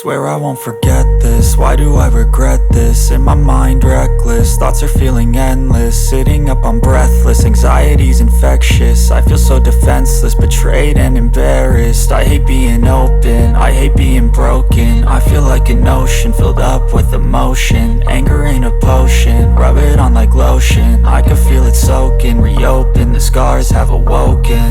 Swear I won't forget this, why do I regret this? In my mind reckless, thoughts are feeling endless. Sitting up I'm breathless, anxiety's infectious. I feel so defenseless, betrayed and embarrassed. I hate being open, I hate being broken. I feel like an ocean filled up with emotion. Anger ain't a potion, rub it on like lotion. I can feel it soaking, reopen, the scars have awoken.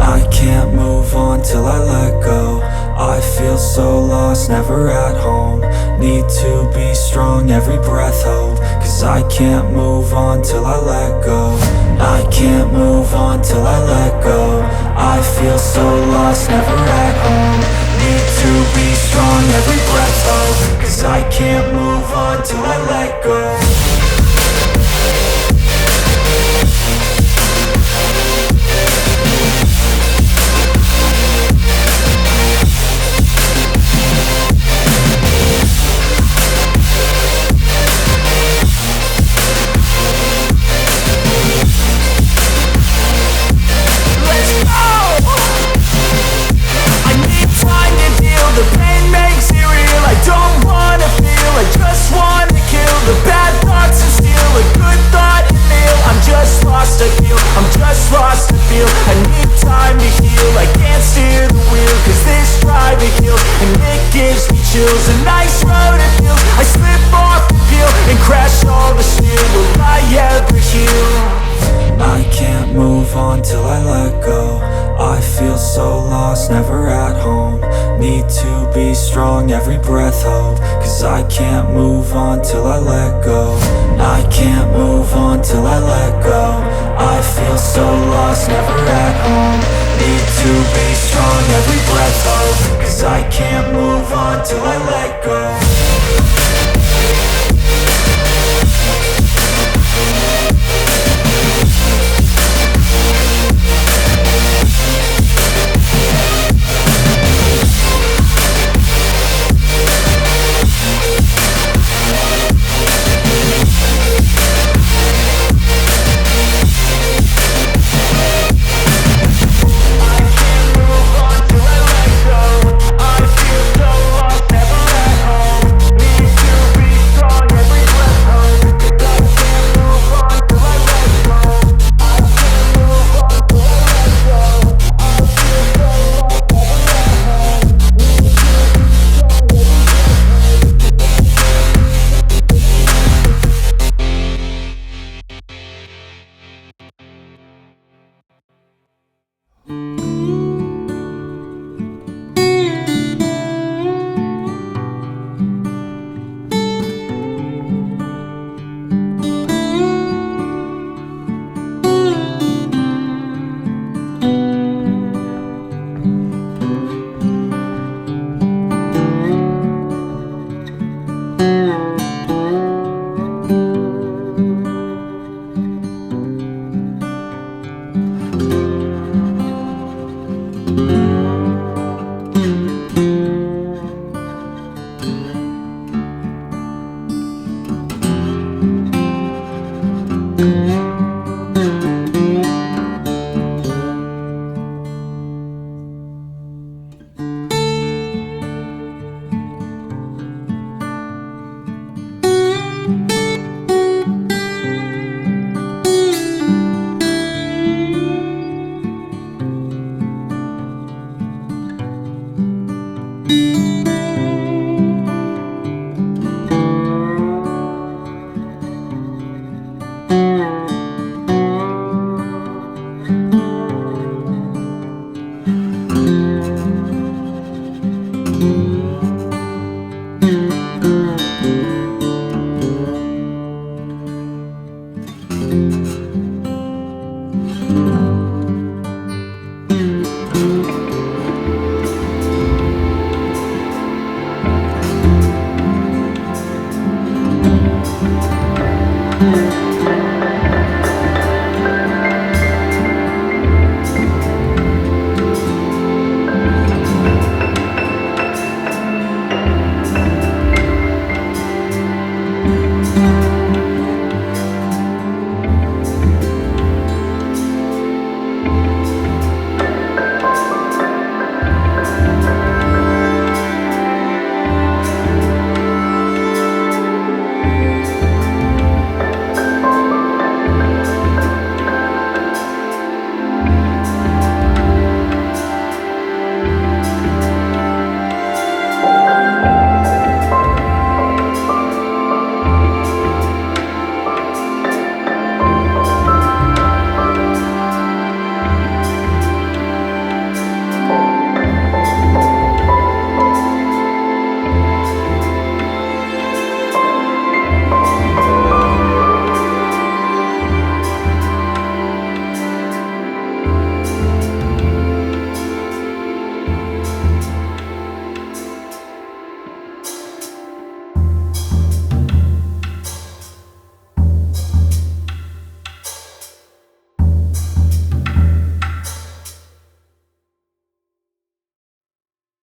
I can't move on till I let go. I feel so lost, never at home. Need to be strong, every breath hope. Cause I can't move on till I let go. I can't move on till I let go. I feel so lost, never at home. Need to be strong, every breath hope. Cause I can't move on till I let go. I'm just lost to feel, I need time to heal. I can't steer the wheel, cause this drive it kills. And it gives me chills, a nice road it feels. I slip off the peel and crash all the steel. Will I ever heal? I can't move on till I let go. I feel so lost, never at home. Need to be strong, every breath hope. Cause I can't move on till I let go. I can't move on till I let go. I feel so lost, never at home. Need to be strong, every breath hope. Cause I can't move on till I let go.